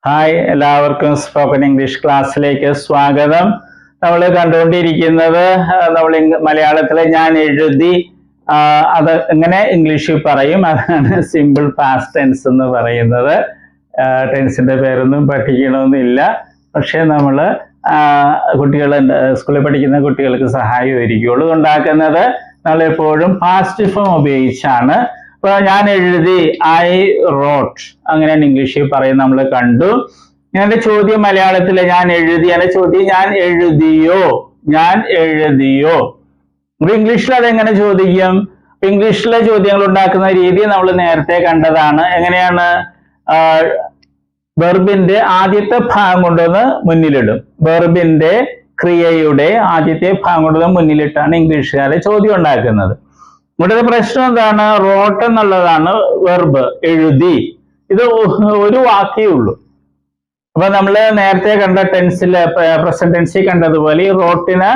Hi, എല്ലാവർക്കും spoken English ക്ലാസ്സിലേക്ക് സ്വാഗതം. നമ്മൾ കണ്ടുകൊണ്ടിരിക്കുന്നത് നമ്മൾ മലയാളത്തിലെ ഞാൻ എഴുതി അത് എങ്ങനെ ഇംഗ്ലീഷിൽ പറയും, അതാണ് സിമ്പിൾ പാസ്റ്റ് ടെൻസ് എന്ന് പറയുന്നത്. ടെൻസിന്റെ പേരൊന്നും പഠിക്കണമെന്നില്ല, പക്ഷെ നമ്മൾ കുട്ടികൾ സ്കൂളിൽ പഠിക്കുന്ന കുട്ടികൾക്ക് സഹായമായിരിക്കുള്ളൂ. ഉണ്ടാക്കുന്നത് നമ്മൾ എപ്പോഴും പാസ്റ്റ് ഫോം ഉപയോഗിച്ചാണ്. ഇപ്പൊ ഞാൻ എഴുതി, ഐ റോട്ട്, അങ്ങനെയാണ് ഇംഗ്ലീഷിൽ പറയും. നമ്മൾ കണ്ടു. എന്റെ ചോദ്യം മലയാളത്തില് ഞാൻ എഴുതി, എന്റെ ചോദ്യം ഞാൻ എഴുതിയോ, ഞാൻ എഴുതിയോ. അപ്പൊ ഇംഗ്ലീഷിൽ അതെങ്ങനെ ചോദിക്കും? ഇംഗ്ലീഷിലെ ചോദ്യങ്ങൾ ഉണ്ടാക്കുന്ന രീതി നമ്മൾ നേരത്തെ കണ്ടതാണ്. എങ്ങനെയാണ്? വെർബിന്റെ ആദ്യത്തെ ഭാഗം കൊണ്ടുവന്ന് മുന്നിലിടും. വെർബിന്റെ ക്രിയയുടെ ആദ്യത്തെ ഭാഗം കൊണ്ടുവന്ന് മുന്നിലിട്ടാണ് ഇംഗ്ലീഷുകാരെ ചോദ്യം ഉണ്ടാക്കുന്നത്. ഇവിടെ പ്രശ്നം എന്താണ്? റോട്ട് എന്നുള്ളതാണ് വെർബ്, എഴുതി. ഇത് ഒരു വാക്കേ ഉള്ളൂ. അപ്പൊ നമ്മൾ നേരത്തെ കണ്ട ടെൻസിൽ, പ്രസന്റ് ടെൻസിൽ കണ്ടതുപോലെ ഈ റോട്ടിന്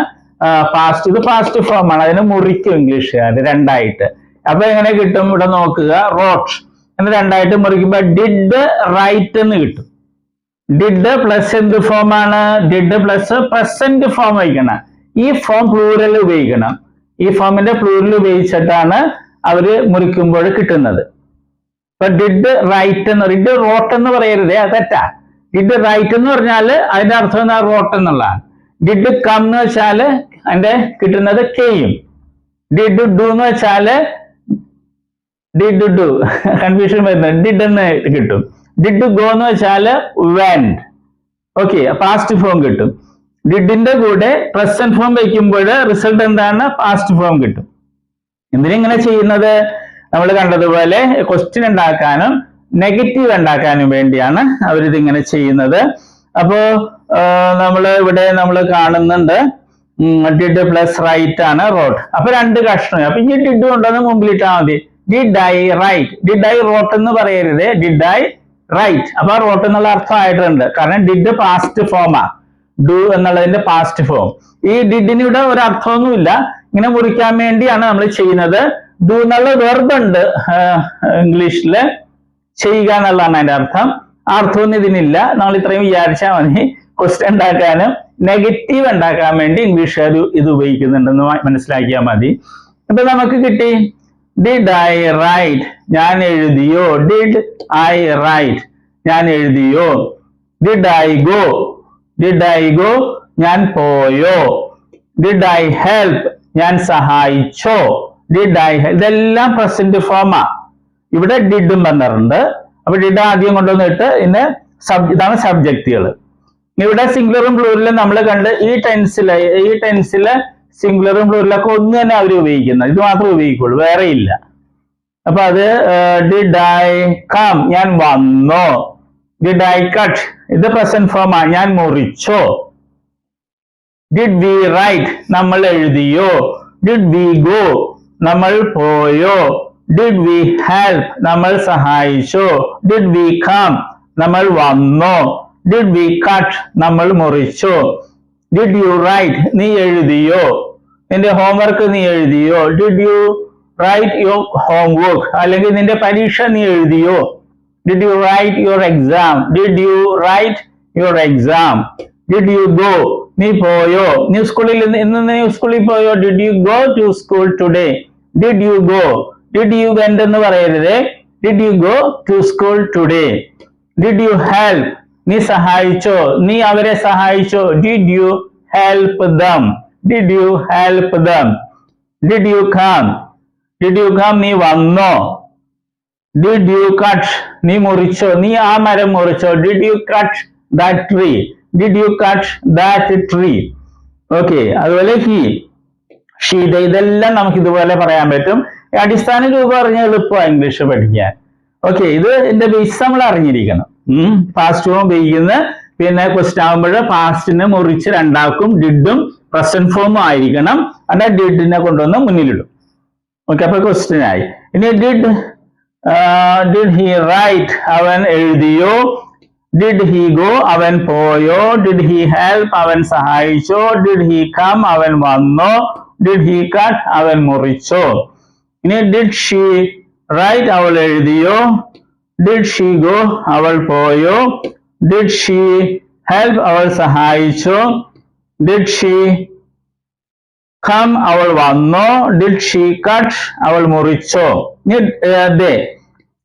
പാസ്റ്റ്, ഇത് പാസ്റ്റ് ഫോം ആണ്. അതിന് മുറിക്കും ഇംഗ്ലീഷുകാർ രണ്ടായിട്ട്. അപ്പൊ എങ്ങനെ കിട്ടും? ഇവിടെ നോക്കുക, റോട്ട് എന്ന് രണ്ടായിട്ട് മുറിക്കുമ്പോ ഡിഡ് റൈറ്റ് എന്ന് കിട്ടും. ഡിഡ് പ്ലസ് എന്ത് ഫോം ആണ്? ഡിഡ് പ്ലസ് പ്രസന്റ് ഫോം വയ്ക്കണം. ഈ ഫോം പ്ലൂറൽ ഉപയോഗിക്കണം. ഈ ഫോമിന്റെ പ്ലൂറൽ ഉപയോഗിച്ചിട്ടാണ് അവര് മുറിക്കുമ്പോൾ കിട്ടുന്നത്. ഇപ്പൊ ഡിഡ് റൈറ്റ് എന്ന്, ഡിഡ് റോട്ട് എന്ന് പറയരുതേ, അത് തെറ്റാ. ഡിഡ് റൈറ്റ് എന്ന് പറഞ്ഞാൽ അതിന്റെ അർത്ഥം എന്താ? റോട്ട് എന്നുള്ളതാണ്. ഡിഡ് കം എന്ന് വെച്ചാല് അതിന്റെ കിട്ടുന്നത് കെയും. ഡിഡ് ഡു എന്ന് വെച്ചാല് ഡിഡ് ഡു, കൺഫ്യൂഷൻ വരുന്നത്, ഡിഡ് എന്ന് കിട്ടും. ഡിഡ് ഗോ എന്ന് വെച്ചാല് വെന്റ്. ഓക്കെ, പാസ്റ്റ് ഫോം കിട്ടും. ഡിഡിന്റെ കൂടെ പ്രസന്റ് ഫോം വയ്ക്കുമ്പോൾ റിസൾട്ട് എന്താണ്? പാസ്റ്റ് ഫോം കിട്ടും. എന്തിനിങ്ങനെ ചെയ്യുന്നത്? നമ്മൾ കണ്ടതുപോലെ ക്വസ്റ്റ്യൻ ഉണ്ടാക്കാനും നെഗറ്റീവ് ഉണ്ടാക്കാനും വേണ്ടിയാണ് അവരിതിങ്ങനെ ചെയ്യുന്നത്. അപ്പോ നമ്മൾ കാണുന്നുണ്ട് ഡിഡ് പ്ലസ് റൈറ്റ് ആണ് റോട്ട്. അപ്പൊ രണ്ട് കഷ്ണം. അപ്പൊ ഈ ഡിഡ് കൊണ്ടുവന്ന് മുമ്പിലിട്ടാൽ മതി. Did I write. Did I wrote എന്ന് പറയരുത്, ഡിഡ് ഐ റൈറ്റ്. അപ്പൊ റോട്ട് എന്നുള്ള അർത്ഥം ആയിട്ടുണ്ട്. കാരണം ഡിഡ് പാസ്റ്റ് ഫോമാ, ഡു എന്നുള്ളതിന്റെ പാസ്റ്റ് ഫോം. ഈ ഡിഡിന് ഇവിടെ ഒരു അർത്ഥമൊന്നുമില്ല. ഇങ്ങനെ മുറിക്കാൻ വേണ്ടിയാണ് നമ്മൾ ചെയ്യുന്നത്. ഡു എന്നുള്ള വെർബ് ഉണ്ട് ഇംഗ്ലീഷില്, ചെയ്യുക എന്നുള്ളതാണ് അതിന്റെ അർത്ഥം. ആ അർത്ഥമൊന്നും ഇതിനില്ല. നമ്മൾ ഇത്രയും വിചാരിച്ചാൽ മതി. ക്വസ്റ്റ്യൻ ഉണ്ടാക്കാനും നെഗറ്റീവ് ഉണ്ടാക്കാൻ വേണ്ടി ഇംഗ്ലീഷുകാർ ഇത് ഉപയോഗിക്കുന്നുണ്ടെന്ന് മനസ്സിലാക്കിയാൽ മതി. ഇപ്പൊ നമുക്ക് കിട്ടി ഡിഡ് ഐ റൈറ്റ്, ഞാൻ എഴുതിയോ. ഡിഡ് ഐ റൈറ്റ്, ഞാൻ എഴുതിയോ. Did I go, did I go, ഞാൻ പോയോ. ഡിഡ് ഐ ഹെൽപ്പ്, ഞാൻ സഹായിച്ചോ. ഡിഡ് ഐ ഹെൽപ്പ്, ഇതെല്ലാം പ്രസന്റ് ഫോമാ. ഇവിടെ ഡിഡും വന്നിട്ടുണ്ട്. അപ്പൊ ഡിഡ് ആദ്യം കൊണ്ടുവന്നിട്ട് ഇതാണ് സബ്ജക്റ്റുകൾ. ഇവിടെ സിംഗുലറും പ്ലൂറലും നമ്മൾ കണ്ട്. ഈ ടെൻസില് സിംഗുലറും പ്ലൂറലൊക്കെ ഒന്ന് തന്നെ അവർ ഉപയോഗിക്കുന്നത്. ഇത് മാത്രമേ ഉപയോഗിക്കുള്ളൂ, വേറെ ഇല്ല. അപ്പൊ അത് ഡിഡ് ഐ കം, ഞാൻ വന്നോ. ഡിഡ് ഐ കട്ട്, ഇത് പ്രസന്റ് ഫോമാ, ഞാൻ മുറിച്ചോ. ഡിഡ് വി റൈറ്റ്, നമ്മൾ എഴുതിയോ. ഡിഡ് വി ഗോ, നമ്മൾ പോയോ. ഡിഡ് വി ഹെൽപ്പ്, നമ്മൾ സഹായിച്ചോ. ഡിഡ് വി കം, നമ്മൾ വന്നോ. ഡിഡ് വി കട്ട്, നമ്മൾ മുറിച്ചോ. ഡിഡ് യു റൈറ്റ്, നീ എഴുതിയോ. നിന്റെ ഹോംവർക്ക് നീ എഴുതിയോ. Did you write your homework, അല്ലെങ്കിൽ നിന്റെ പരീക്ഷ നീ എഴുതിയോ. Did you write your exam? Did you write your exam? Did you go? നീ പോയോ. നീ സ്കൂളിൽ ഇന്ന് നീ സ്കൂളിൽ പോയോ. Did you go to school today? Did you go? Did you went എന്ന് പറയരുത്. Did you go to school today? Did you help? നീ സഹായിച്ചോ. നീ അവരെ സഹായിച്ചോ. Did you help them? Did you help them? Did you come? Did you come? നീ വന്നോ. Did you cut? നീ മുറിച്ചോ. നീ ആ മരം മുറിച്ചോ. Did you cut that tree? Did you cut that tree? Okay, അതുപോലെ ഹി, ഷീ, ഇതെല്ലാം നമുക്ക് ഇതുപോലെ പറയാൻ പറ്റും. അടിസ്ഥാന രൂപം അറിഞ്ഞ എളുപ്പമാണ് ഇംഗ്ലീഷ് പഠിക്കാൻ. ഓക്കെ, ഇത് ഇതിന്റെ ബേസ് നമ്മൾ അറിഞ്ഞിരിക്കണം. പാസ്റ്റ് ഫോം ഉപയോഗിക്കുന്ന, പിന്നെ ക്വസ്റ്റ്യൻ ആകുമ്പോൾ പാസ്റ്റിനെ മുറിച്ച് രണ്ടാക്കും. ഡിഡും പ്രസന്റ് ഫോമും ആയിരിക്കണം. അല്ല ഡിഡിനെ കൊണ്ടുവന്ന് മുന്നിലിടും. ഓക്കെ, അപ്പൊ ക്വസ്റ്റ്യൻ ആയി. ഇനി ഡിഡ് ഹി റൈറ്റ്, അവൻ എഴുതിയോ. ഡിഡ് ഹി ഗോ, അവൻ പോയോ. ഡിഡ് ഹി ഹെൽപ്പ്, അവൻ സഹായിച്ചോ. ഡിഡ് ഹി കം, അവൻ വന്നോ. ഡിഡ് ഹി കട്ട്, അവൻ മുറിച്ചോ. ഇനി ഡിഡ് ഷീ റൈറ്റ്, അവൾ എഴുതിയോ. Did she go? അവൾ പോയോ. ഡിഡ് ഷീ ഹെൽപ്പ് അവൾ സഹായിച്ചു. ഡിഡ് ഷീ കം അവൾ വന്നോ. ഡിഡ് ഷീ കട്ട് അവൾ മുറിച്ചോ.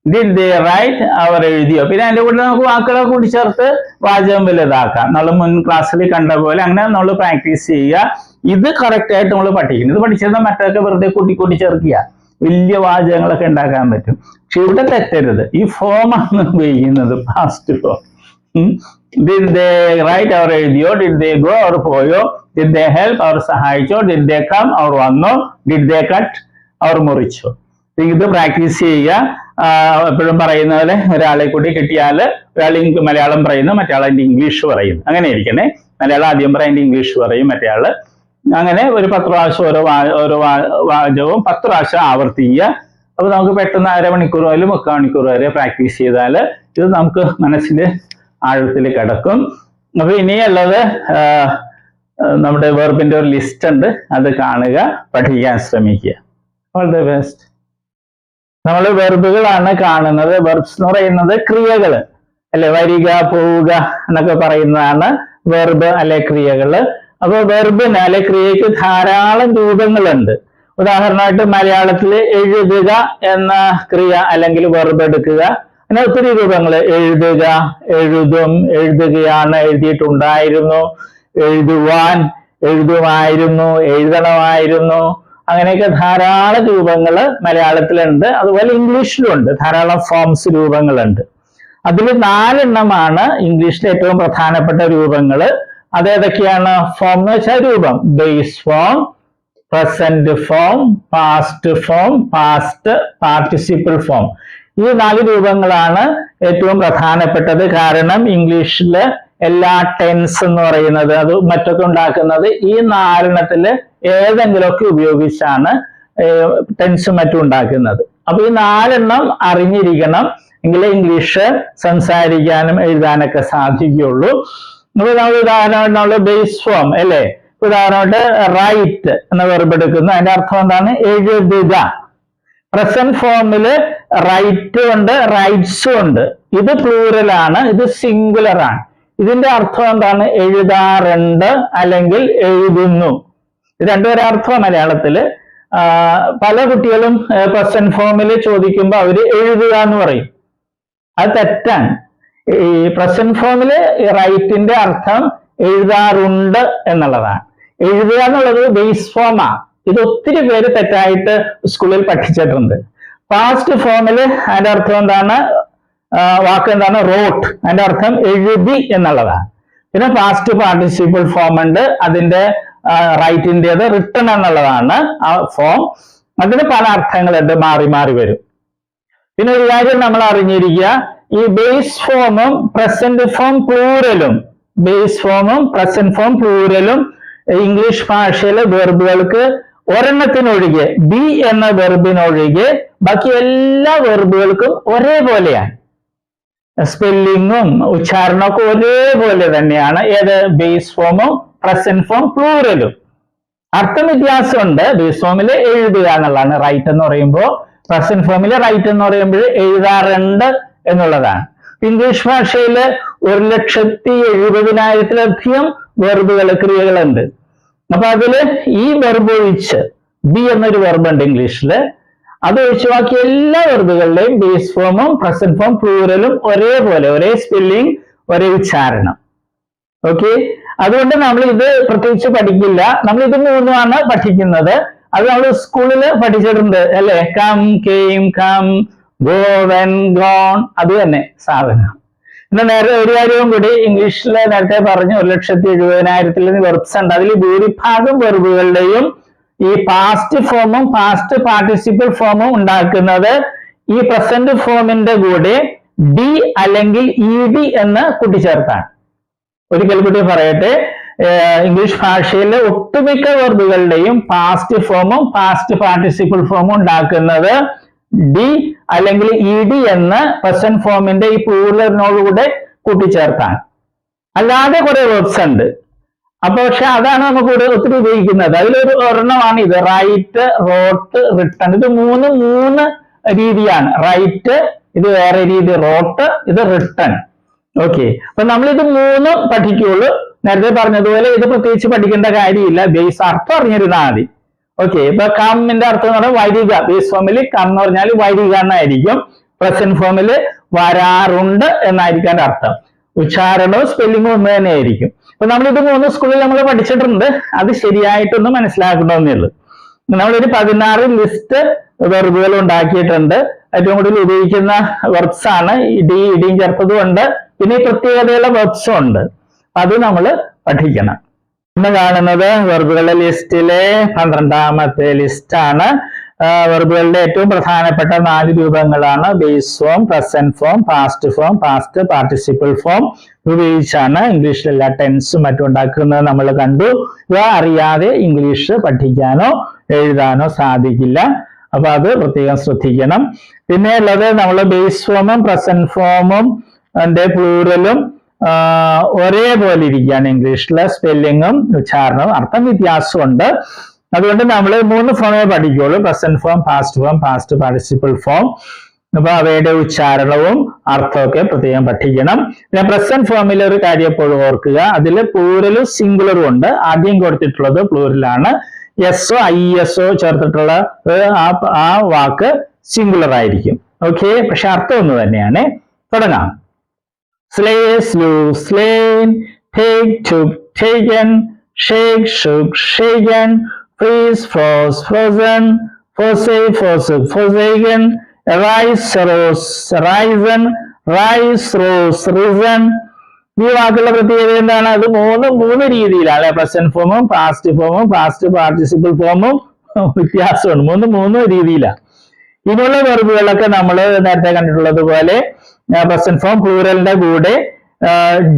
ഡിഡ് ദേ റൈറ്റ് അവർ എഴുതിയോ. പിന്നെ അതിന്റെ കൂടെ നമുക്ക് വാക്കുകളെ കൂടി ചേർത്ത് വാചകം വലുതാക്കാം. നമ്മൾ മുൻ ക്ലാസ്സിൽ കണ്ട പോലെ അങ്ങനെ നമ്മൾ പ്രാക്ടീസ് ചെയ്യുക. ഇത് കറക്റ്റ് ആയിട്ട് നമ്മൾ പഠിക്കണം. ഇത് പഠിച്ചിരുന്ന മറ്റൊക്കെ വെറുതെ കൂട്ടി ചേർക്കുക, വലിയ വാചകങ്ങളൊക്കെ ഉണ്ടാക്കാൻ പറ്റും. പക്ഷെ ഇവിടെ തെറ്റരുത്, ഈ ഫോമാണ് ഉപയോഗിക്കുന്നത്, past form. Did they write അവർ എഴുതിയോ. ഡിഡ് ദേ ഗോ അവർ പോയോ. ഡിഡ് ദേ ഹെൽപ്പ് അവർ സഹായിച്ചോ. ഡിഡ് ദേ കം അവർ വന്നോ. ഡിഡ് ദേ കട്ട് അവർ മുറിച്ചോ. ഇത് പ്രാക്ടീസ് ചെയ്യുക. എപ്പോഴും പറയുന്ന പോലെ ഒരാളെ കൂടി കിട്ടിയാൽ ഒരാൾ മലയാളം പറയുന്നു, മറ്റേ ഇംഗ്ലീഷ് പറയുന്നു. അങ്ങനെ ഇരിക്കണേ. മലയാളം ആദ്യം പറയുന്നത് ഇംഗ്ലീഷ് പറയും മറ്റേ അങ്ങനെ ഒരു 10 പ്രാവശ്യം ഓരോ വാചകവും 10 പ്രാവശ്യം ആവർത്തിക്കുക. അപ്പൊ നമുക്ക് പെട്ടെന്ന് 1/2 മണിക്കൂർ വരെ 3/4 മണിക്കൂർ വരെ പ്രാക്ടീസ് ചെയ്താൽ ഇത് നമുക്ക് മനസ്സിന്റെ ആഴത്തിൽ കിടക്കും. അപ്പൊ ഇനിയുള്ളത് നമ്മുടെ വെർബിന്റെ ഒരു ലിസ്റ്റ് ഉണ്ട്, അത് കാണുക, പഠിക്കാൻ ശ്രമിക്കുക. All the best. നമ്മൾ വെർബുകളാണ് കാണുന്നത്. വെർബ്സ് എന്ന് പറയുന്നത് ക്രിയകൾ അല്ലെ, വരിക, പോവുക എന്നൊക്കെ പറയുന്നതാണ് വെർബ് അല്ലെ ക്രിയകള്. അപ്പൊ വെർബിന് അല്ലെ ക്രിയക്ക് ധാരാളം രൂപങ്ങളുണ്ട്. ഉദാഹരണമായിട്ട് മലയാളത്തിൽ എഴുതുക എന്ന ക്രിയ അല്ലെങ്കിൽ വെർബ് എടുക്കുക, അങ്ങനെ ഒത്തിരി രൂപങ്ങൾ. എഴുതുക, എഴുതും, എഴുതുകയാണ്, എഴുതിയിട്ടുണ്ടായിരുന്നു, എഴുതുവാൻ, എഴുതുമായിരുന്നു, എഴുതണമായിരുന്നു, അങ്ങനെയൊക്കെ ധാരാളം രൂപങ്ങൾ മലയാളത്തിലുണ്ട്. അതുപോലെ ഇംഗ്ലീഷിലുണ്ട് ധാരാളം ഫോംസ്, രൂപങ്ങളുണ്ട്. അതിൽ 4 എണ്ണമാണ് ഇംഗ്ലീഷിലെ ഏറ്റവും പ്രധാനപ്പെട്ട രൂപങ്ങൾ. അതേതൊക്കെയാണ്? ഫോം എന്ന് വെച്ചാൽ രൂപം. Base form, present form, past form, past participle form. ഈ 4 രൂപങ്ങളാണ് ഏറ്റവും പ്രധാനപ്പെട്ടത്. കാരണം ഇംഗ്ലീഷില് എല്ലാ ടെൻസ് എന്ന് പറയുന്നത് അത് മറ്റൊക്കെ ഉണ്ടാക്കുന്നത് ഈ 4 എണ്ണത്തില് ഏതെങ്കിലുമൊക്കെ ഉപയോഗിച്ചാണ് ടെൻസും മറ്റും ഉണ്ടാക്കുന്നത്. അപ്പൊ ഈ 4 എണ്ണം അറിഞ്ഞിരിക്കണം, എങ്കിലേ ഇംഗ്ലീഷ് സംസാരിക്കാനും എഴുതാനൊക്കെ സാധിക്കുകയുള്ളൂ. ഉദാഹരണമായിട്ട് നമ്മൾ ബേസ് ഫോം അല്ലെ, ഉദാഹരണമായിട്ട് റൈറ്റ് എന്ന വെർബ് എടുക്കുന്നു. അതിന്റെ അർത്ഥം എന്താണ്? എഴുതുക. പ്രസന്റ് ഫോമില് റൈറ്റ് ഉണ്ട്, റൈറ്റ്സും ഉണ്ട്. ഇത് പ്ലൂറലാണ്, ഇത് സിംഗുലർ ആണ്. ഇതിന്റെ അർത്ഥം എന്താണ്? എഴുതാറുണ്ട് അല്ലെങ്കിൽ എഴുതുന്നു. രണ്ടുപേരെ അർത്ഥം മലയാളത്തില്. പല കുട്ടികളും പ്രസന്റ് ഫോമിൽ ചോദിക്കുമ്പോൾ അവര് എഴുതുക എന്ന് പറയും. അത് തെറ്റാണ്. ഈ പ്രസന്റ് ഫോമില് റൈറ്റിന്റെ അർത്ഥം എഴുതാറുണ്ട് എന്നുള്ളതാണ്. എഴുതുക എന്നുള്ളത് ബേസ് ഫോമാ. ഇത് ഒത്തിരി പേര് തെറ്റായിട്ട് സ്കൂളിൽ പഠിച്ചിട്ടുണ്ട്. പാസ്റ്റ് ഫോമില് അതിന്റെ അർത്ഥം എന്താണ്? വാക്ക് എന്താണ്? റോട്ട്. അതിന്റെ അർത്ഥം എഴുതി എന്നുള്ളതാണ്. പിന്നെ പാസ്റ്റ് പാർട്ടിസിപ്പിൾ ഫോം ഉണ്ട്, അതിന്റെ റൈറ്റിൻ്റെത് റിട്ടൺ എന്നുള്ളതാണ് ആ ഫോം. അതിന് പല അർത്ഥങ്ങളുണ്ട്, മാറി മാറി വരും. പിന്നെ ഒരു കാര്യം നമ്മൾ അറിഞ്ഞിരിക്കുക, ഈ ബേസ് ഫോമും പ്രസന്റ് ഫോം പ്ലൂറലും, ബേസ് ഫോമും പ്രസന്റ് ഫോം പ്ലൂറലും ഇംഗ്ലീഷ് ഭാഷയിലെ വെർബുകൾക്ക് ഒരെണ്ണത്തിനൊഴികെ, ബി എന്ന വെർബിനൊഴികെ ബാക്കി എല്ലാ വെർബുകൾക്കും ഒരേപോലെയാണ്. സ്പെല്ലിങ്ങും ഉച്ചാരണമൊക്കെ ഒരേപോലെ തന്നെയാണ്. ഏത്? ബേസ് ഫോമും പ്രസന്റ് ഫോം പ്ലൂറലും. അർത്ഥം വ്യത്യാസമുണ്ട്. ബേസ് ഫോമില് എഴുതുക എന്നുള്ളതാണ് റൈറ്റ് എന്ന് പറയുമ്പോൾ, പ്രസന്റ് ഫോമില് റൈറ്റ് എന്ന് പറയുമ്പോൾ എഴുതാറുണ്ട് എന്നുള്ളതാണ്. ഇംഗ്ലീഷ് ഭാഷയില് 1,70,70,000-ലധികം വെർബുകൾ, ക്രിയകളുണ്ട്. അപ്പൊ അതില് ഈ വെർബ് ഒഴിച്ച്, ബി എന്നൊരു വെർബ് ഉണ്ട് ഇംഗ്ലീഷില്, അത് ഒഴിച്ച് ബാക്കി എല്ലാ വെർബുകളുടെയും ബേസ് ഫോമും പ്രസന്റ് ഫോം പ്ലൂറലും ഒരേപോലെ, ഒരേ സ്പെല്ലിംഗ്, ഒരേ ഉച്ചാരണം. ഓക്കെ, അതുകൊണ്ട് നമ്മൾ ഇത് പ്രത്യേകിച്ച് പഠിക്കില്ല. നമ്മൾ ഇത് 3ആണ് പഠിക്കുന്നത്. അത് നമ്മൾ സ്കൂളിൽ പഠിച്ചിട്ടുണ്ട് അല്ലെ. Come, came, come, go, went, gone, അത് തന്നെ സാധനം. പിന്നെ നേരെ ഒരു കാര്യവും കൂടി, ഇംഗ്ലീഷിൽ നേരത്തെ പറഞ്ഞു 1,70,70,000 വെർബ്സ് ഉണ്ട്. അതിൽ ഭൂരിഭാഗം വെർബുകളുടെയും ഈ പാസ്റ്റ് ഫോമും പാസ്റ്റ് പാർട്ടിസിപ്പിൾ ഫോമും ഉണ്ടാക്കുന്നത് ഈ പ്രസന്റ് ഫോമിന്റെ കൂടെ ഡി അല്ലെങ്കിൽ ഇ ഡി എന്ന് കൂട്ടിച്ചേർത്താണ്. ഒരിക്കൽ കൂടി പറയട്ടെ, ഇംഗ്ലീഷ് ഭാഷയിലെ ഒട്ടുമിക്ക വെർബുകളുടെയും പാസ്റ്റ് ഫോമും പാസ്റ്റ് പാർട്ടിസിപ്പിൾ ഫോമും ഉണ്ടാക്കുന്നത് ഡി അല്ലെങ്കിൽ ഇ ഡി എന്ന് പ്രസന്റ് ഫോമിന്റെ ഈ പ്ലൂറലിനോടുകൂടെ കൂട്ടിച്ചേർത്താണ്. അല്ലാതെ കുറെ വെർബ്സ് ഉണ്ട്. അപ്പൊ പക്ഷെ അതാണ് നമുക്ക് ഒത്തിരി ഉപയോഗിക്കുന്നത്. അതിലൊരു ഒരെണ്ണമാണ് ഇത്, റൈറ്റ്, റോട്ട്, റിട്ടൺ. ഇത് മൂന്ന് രീതിയാണ്. റൈറ്റ് ഇത് വേറെ രീതി, റോട്ട് ഇത് റിട്ടൺ. ഓക്കെ, അപ്പൊ നമ്മളിത് മൂന്നും പഠിക്കുള്ളൂ. നേരത്തെ പറഞ്ഞതുപോലെ ഇത് പ്രത്യേകിച്ച് പഠിക്കേണ്ട കാര്യമില്ല, ബേസ് അർത്ഥം അറിഞ്ഞിരുന്നാൽ മതി. ഓക്കെ, ഇപ്പൊ കമ്മിന്റെ അർത്ഥം എന്ന് പറഞ്ഞാൽ വരിക. ബേസ് ഫോമിൽ കം എന്ന് പറഞ്ഞാൽ വരിക എന്നായിരിക്കും. പ്രസന്റ് ഫോമിൽ വരാറുണ്ട് എന്നായിരിക്കും അതിന്റെ അർത്ഥം. ഉച്ചാരണവും സ്പെല്ലിങ്ങും ഒന്ന് തന്നെ ആയിരിക്കും. അപ്പൊ നമ്മളിത് മൂന്ന് സ്കൂളിൽ നമ്മൾ പഠിച്ചിട്ടുണ്ട്. അത് ശരിയായിട്ടൊന്ന് മനസ്സിലാക്കണമെന്നേ ഉള്ളൂ. നമ്മളൊരു 16 ലിസ്റ്റ് വെർബുകൾ ഉണ്ടാക്കിയിട്ടുണ്ട്. ഏറ്റവും കൂടുതൽ ഉപയോഗിക്കുന്ന വെർബ്സ് ആണ്. ഇടിയും ചേർത്തതും ഉണ്ട്, പിന്നെ ഈ പ്രത്യേകതയുള്ള വെർബ്സും ഉണ്ട്. അത് നമ്മൾ പഠിക്കണം. ഇന്ന് കാണുന്നത് വെർബുകളുടെ ലിസ്റ്റിലെ 12ാമത്തെ ലിസ്റ്റാണ്. വെർബുകളുടെ ഏറ്റവും പ്രധാനപ്പെട്ട 4 രൂപങ്ങളാണ് base form, present form, past form, past participle form ഉപയോഗിച്ചാണ് ഇംഗ്ലീഷിലെല്ലാ ടെൻസും മറ്റും ഉണ്ടാക്കുന്നത് നമ്മൾ കണ്ടു. ഇവ അറിയാതെ ഇംഗ്ലീഷ് പഠിക്കാനോ എഴുതാനോ സാധിക്കില്ല. അപ്പൊ അത് പ്രത്യേകം ശ്രദ്ധിക്കണം. പിന്നെ ഉള്ളത് നമ്മൾ ബേസ് ഫോമും പ്രസന്റ് ഫോമും അതിന്റെ പ്ലൂറലും ഒരേപോലെ ഇരിക്കുകയാണ്. ഇംഗ്ലീഷിലെ സ്പെല്ലിങ്ങും ഉച്ചാരണവും അർത്ഥം വ്യത്യാസമുണ്ട്. അതുകൊണ്ട് നമ്മൾ 3 ഫോമേ പഠിക്കുള്ളൂ: present form, past form, past participle form. അപ്പൊ അവയുടെ ഉച്ചാരണവും അർത്ഥമൊക്കെ പ്രത്യേകം പഠിക്കണം. പിന്നെ പ്രസന്റ് ഫോമിൽ ഒരു കാര്യം എപ്പോഴും ഓർക്കുക, അതിൽ പ്ലൂറലും സിംഗുലറും ഉണ്ട്. ആദ്യം കൊടുത്തിട്ടുള്ളത് പ്ലൂറലാണ്. എസ്ഒ ISO ചേർത്തിട്ടുള്ള ആ വാക്ക് സിംഗുലർ ആയിരിക്കും. ഓക്കെ, പക്ഷെ അർത്ഥം ഒന്ന് തന്നെയാണ്. തുടങ്ങാം. Slay, slew, slain, take, took, taken, shake, shook, shaken, freeze, froze, frozen, forsake, forsook, forsaken, rise, rose, risen, rise, rose, risen. ഈ വാക്കുകളുടെ പ്രത്യേകത എന്താണ്? അത് മൂന്ന് രീതിയിലാണ്. പ്രസന്റ് ഫോമും പാസ്റ്റ് ഫോമും പാസ്റ്റ് പാർട്ടിസിപ്പിൾ ഫോമും വ്യത്യാസമുണ്ട്. മൂന്ന് രീതിയിലാണ്. ഇതിനുള്ള വെർബുകളൊക്കെ നമ്മൾ നേരത്തെ കണ്ടിട്ടുള്ളത് പോലെ പ്രസന്റ് ഫോം പ്ലൂറലിന്റെ കൂടെ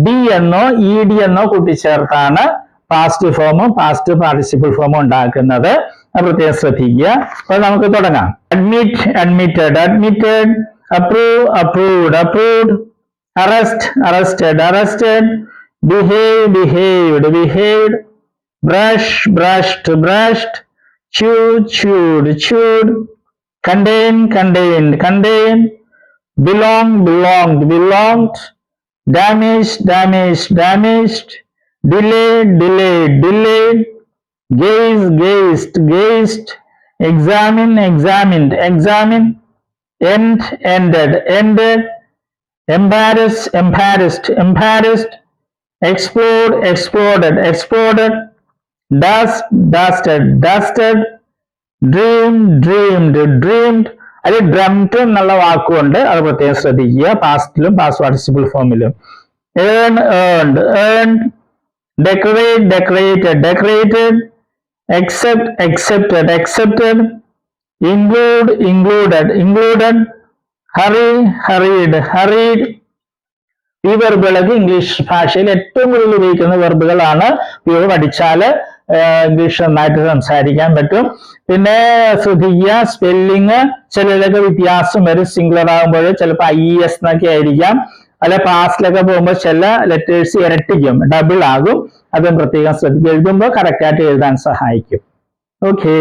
ഡി എന്നോ ED എന്നോ കൂട്ടിച്ചേർത്താണ് പാസ്റ്റ് ഫോമും പാസ്റ്റ് പാർട്ടിസിപ്പിൾ ഫോമും ഉണ്ടാക്കുന്നത്. പ്രത്യേകം ശ്രദ്ധിക്കുക. അപ്പൊ നമുക്ക് തുടങ്ങാം. Admit, admitted, admitted. Approve, approved, approved. Arrest, arrested, arrested. Behave, behaved, behaved. Brush, brushed, brushed. Chew, chewed, chewed. Contain, contained, contained. Belong, belonged, belonged. Damage, damaged, damaged. Delay, delayed, delayed. Gaze, gazed, gazed. Examine, examined, examined. End, ended, ended. Embarrass, embarrassed, embarrassed. Explode, exploded, exploded. Dust, dusted, dusted. Dream, dreamed, dreamed. അതിൽ dreamed എന്നുള്ള വാക്കുകൊണ്ട് അത് പ്രത്യേകം ശ്രദ്ധിക്കുക. പാസ്റ്റിലും past participle ഫോമിലും. Earn, earned, earned. Decorate, decorated, decorated. Accept, accepted, accepted. Include, included, included. Hurry, hurried, hurried. ഈ വെർബുകളൊക്കെ English ഭാഷയിൽ ഏറ്റവും കൂടുതൽ ഉപയോഗിക്കുന്ന വെർബുകളാണ്. ഇവ പഠിച്ചാൽ ഇംഗ്ലീഷ് നന്നായിട്ട് സംസാരിക്കാൻ പറ്റും. പിന്നെ ശ്രദ്ധിക്കുക, സ്പെല്ലിങ് ചിലതൊക്കെ വ്യത്യാസം വരും. സിംഗുലർ ആകുമ്പോൾ ചിലപ്പോൾ IES എന്നൊക്കെ ആയിരിക്കാം. അല്ലെ പാസ്റ്റിലൊക്കെ പോകുമ്പോൾ ചില ലെറ്റേഴ്സ് ഇരട്ടിക്കും, ഡബിൾ ആകും. അതും പ്രത്യേകം ശ്രദ്ധിക്കുക. എഴുതുമ്പോൾ കറക്റ്റായിട്ട് എഴുതാൻ സഹായിക്കും. ഓക്കെ.